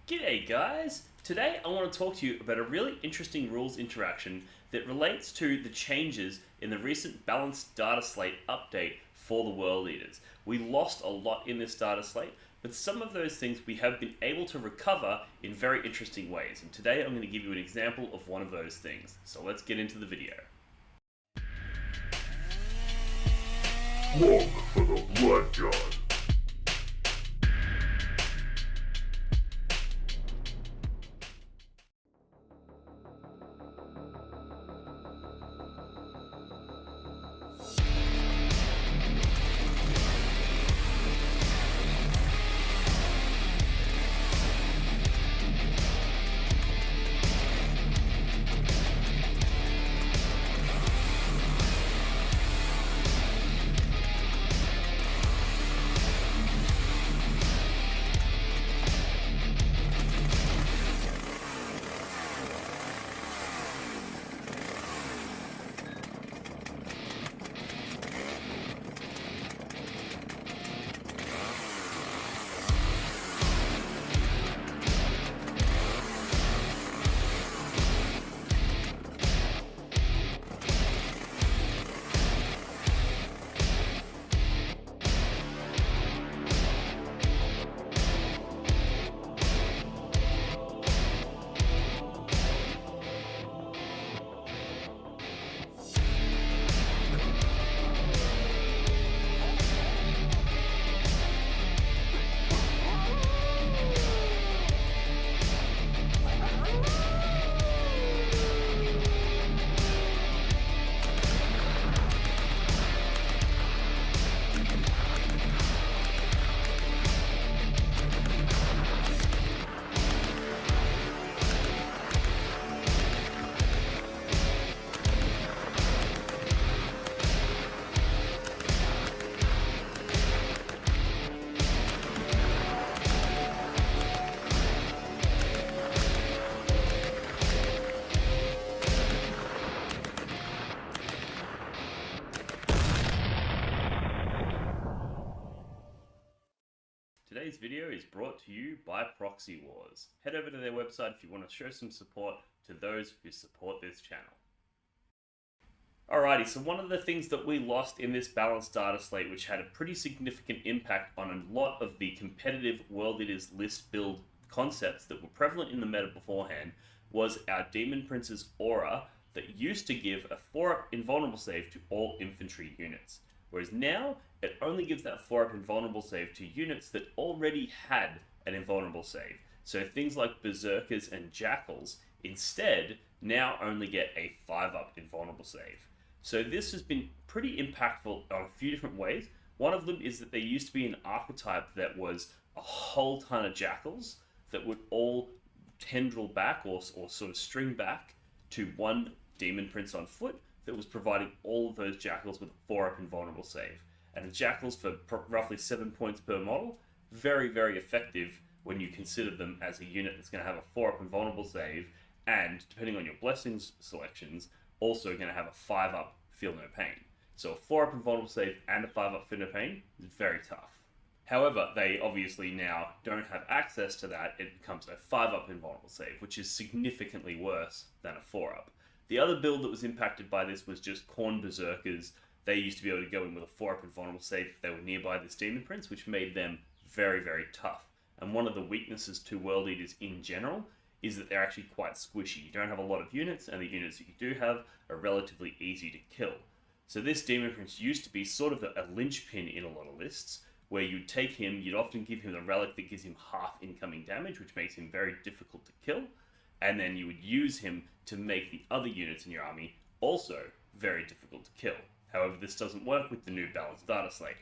G'day guys! Today I want to talk to you about a really interesting rules interaction that relates to the changes in the recent balanced data slate update for the world eaters. We lost a lot in this data slate, but some of those things we have been able to recover in very interesting ways. And today I'm going to give you an example of one of those things. So let's get into the video. Look for the blood god. Today's video is brought to you by Proxy Wars. Head over to their website if you want to show some support to those who support this channel. Alrighty, so one of the things that we lost in this balanced data slate, which had a pretty significant impact on a lot of the competitive World Eaters list build concepts that were prevalent in the meta beforehand, was our Demon Prince's aura that used to give a 4-up invulnerable save to all infantry units. Whereas now, it only gives that 4-up invulnerable save to units that already had an invulnerable save. So things like Berzerkers and Jackals instead now only get a 5-up invulnerable save. So this has been pretty impactful on a few different ways. One of them is that there used to be an archetype that was a whole ton of Jackals that would all tendril back or sort of string back to one Demon Prince on foot that was providing all of those Jackals with a 4-up invulnerable save. And the Jackals for roughly 7 points per model, very, very effective when you consider them as a unit that's going to have a 4-up invulnerable save, and depending on your blessings selections, also going to have a 5-up Feel No Pain. So a 4-up invulnerable save and a 5-up Feel No Pain is very tough. However, they obviously now don't have access to that. It becomes a 5-up invulnerable save, which is significantly worse than a 4-up. The other build that was impacted by this was just Khorne Berzerkers. They used to be able to go in with a 4-up invulnerable save if they were nearby this Demon Prince, which made them very, very tough. And one of the weaknesses to World Eaters in general is that they're actually quite squishy. You don't have a lot of units, and the units that you do have are relatively easy to kill. So this Demon Prince used to be sort of a linchpin in a lot of lists, where you'd take him, you'd often give him the relic that gives him half incoming damage, which makes him very difficult to kill, and then you would use him to make the other units in your army also very difficult to kill. However, this doesn't work with the new balanced data slate.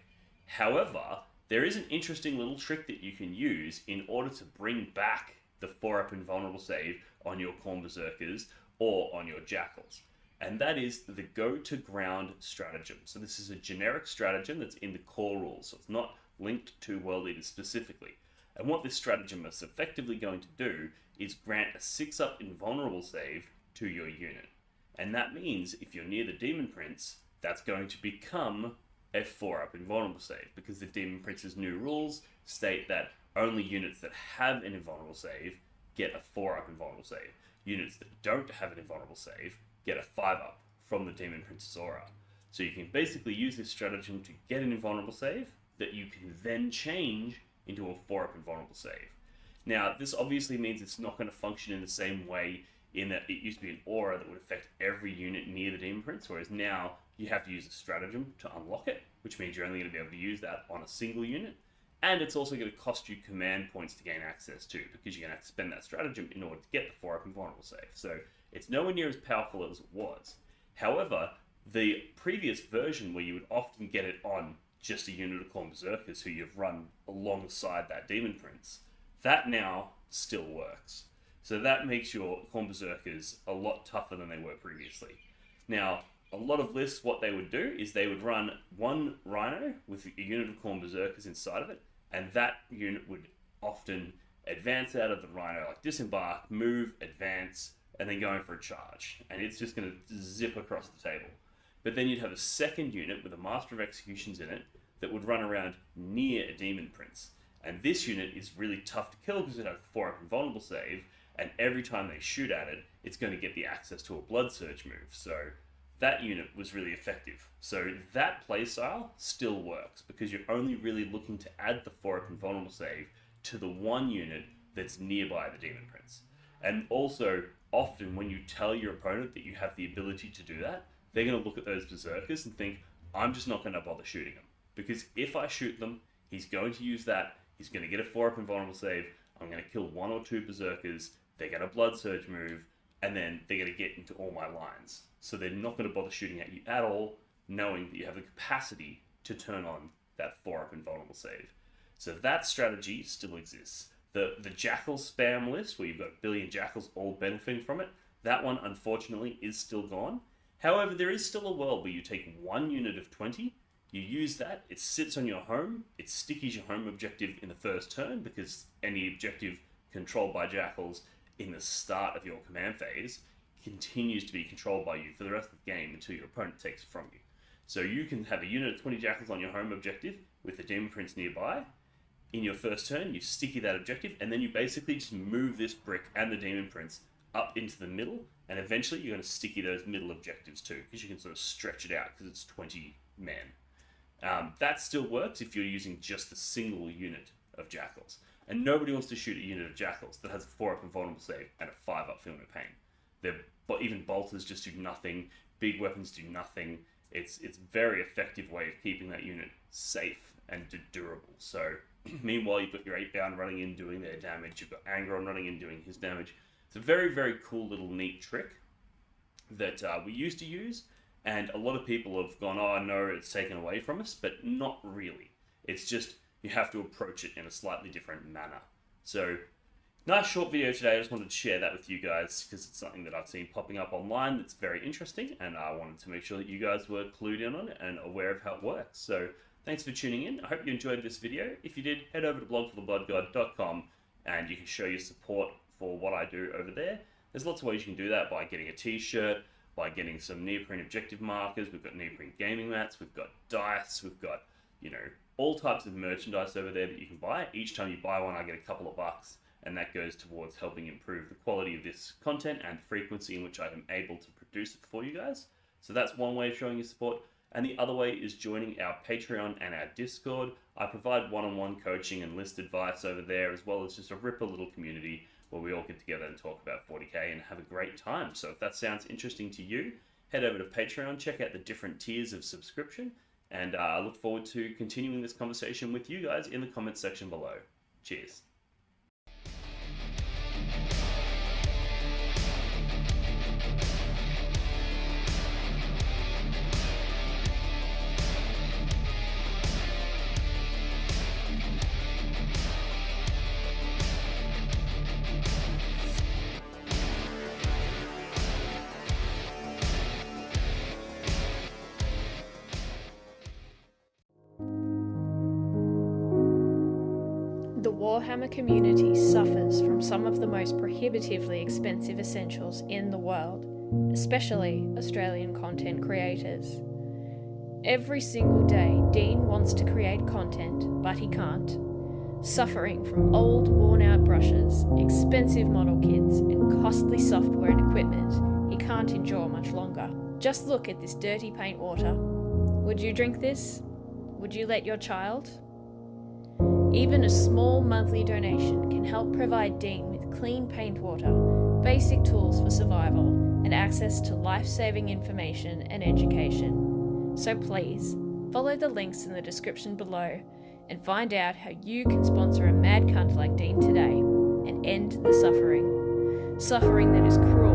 However, there is an interesting little trick that you can use in order to bring back the 4-up invulnerable save on your Khorne Berzerkers or on your Jackals. And that is the go-to-ground stratagem. So this is a generic stratagem that's in the core rules, so it's not linked to World Eaters specifically. And what this stratagem is effectively going to do is grant a 6-up invulnerable save to your unit. And that means if you're near the Demon Prince, that's going to become a 4-up invulnerable save, because the Demon Prince's new rules state that only units that have an invulnerable save get a 4-up invulnerable save. Units that don't have an invulnerable save get a 5-up from the Demon Prince's aura. So you can basically use this stratagem to get an invulnerable save that you can then change into a 4-up invulnerable save. Now, this obviously means it's not going to function in the same way in that it used to be an aura that would affect every unit near the Demon Prince, whereas now you have to use a stratagem to unlock it, which means you're only going to be able to use that on a single unit. And it's also going to cost you command points to gain access to, because you're going to have to spend that stratagem in order to get the 4-up invulnerable save. So it's nowhere near as powerful as it was. However, the previous version where you would often get it on just a unit of Khorne Berzerkers who you've run alongside that Demon Prince, that now still works. So that makes your Khorne Berzerkers a lot tougher than they were previously. Now, a lot of lists, what they would do is they would run one Rhino with a unit of Khorne Berzerkers inside of it, and that unit would often advance out of the Rhino, like disembark, move, advance, and then go in for a charge. And it's just going to zip across the table. But then you'd have a second unit with a Master of Executions in it that would run around near a Demon Prince. And this unit is really tough to kill because it has a 4-up invulnerable save, and every time they shoot at it, it's going to get the access to a Blood Surge move. So that unit was really effective. So that playstyle still works because you're only really looking to add the 4-up invulnerable save to the one unit that's nearby the Demon Prince. And also, often when you tell your opponent that you have the ability to do that, they're going to look at those Berzerkers and think, I'm just not going to bother shooting them. Because if I shoot them, he's going to use that, he's going to get a 4-up invulnerable save, I'm going to kill 1 or 2 Berzerkers, they get a Blood Surge move, and then they're going to get into all my lines. So they're not going to bother shooting at you at all, knowing that you have the capacity to turn on that 4-up invulnerable save. So that strategy still exists. The Jackal spam list, where you've got a billion Jackals all benefiting from it, that one unfortunately is still gone. However, there is still a world where you take one unit of 20, you use that, it sits on your home, it stickies your home objective in the first turn, because any objective controlled by Jackals in the start of your command phase continues to be controlled by you for the rest of the game until your opponent takes it from you. So you can have a unit of 20 Jackals on your home objective with the Demon Prince nearby. In your first turn, you sticky that objective, and then you basically just move this brick and the Demon Prince up into the middle, and eventually you're going to sticky those middle objectives too, because you can sort of stretch it out because it's 20 men. That still works if you're using just a single unit of Jackals. And nobody wants to shoot a unit of Jackals that has a 4-up invulnerable save and a 5-up Feel No Pain. Even bolters just do nothing, big weapons do nothing. It's a very effective way of keeping that unit safe and durable. So meanwhile, you've got your 8-bound running in doing their damage, you've got Angron running in doing his damage. It's a very, very cool little neat trick that we used to use, and a lot of people have gone, oh no, it's taken away from us, but not really. It's just, you have to approach it in a slightly different manner. So, nice short video today. I just wanted to share that with you guys because it's something that I've seen popping up online that's very interesting, and I wanted to make sure that you guys were clued in on it and aware of how it works. So, thanks for tuning in. I hope you enjoyed this video. If you did, head over to blogforthebloodgod.com and you can show your support for what I do over there. There's lots of ways you can do that, by getting a t-shirt, by getting some neoprene objective markers. We've got neoprene gaming mats, we've got dice, we've got, all types of merchandise over there that you can buy. Each time you buy one, I get a couple of bucks, and that goes towards helping improve the quality of this content and the frequency in which I am able to produce it for you guys. So that's one way of showing your support. And the other way is joining our Patreon and our Discord. I provide one-on-one coaching and list advice over there, as well as just a ripper little community where we all get together and talk about 40k and have a great time. So if that sounds interesting to you, head over to Patreon, check out the different tiers of subscription, and I look forward to continuing this conversation with you guys in the comments section below. Cheers. The Warhammer community suffers from some of the most prohibitively expensive essentials in the world, especially Australian content creators. Every single day, Dean wants to create content, but he can't. Suffering from old, worn-out brushes, expensive model kits, and costly software and equipment he can't endure much longer. Just look at this dirty paint water. Would you drink this? Would you let your child? Even a small monthly donation can help provide Dean with clean paint water, basic tools for survival, and access to life-saving information and education. So please, follow the links in the description below and find out how you can sponsor a mad cunt like Dean today and end the suffering. Suffering that is cruel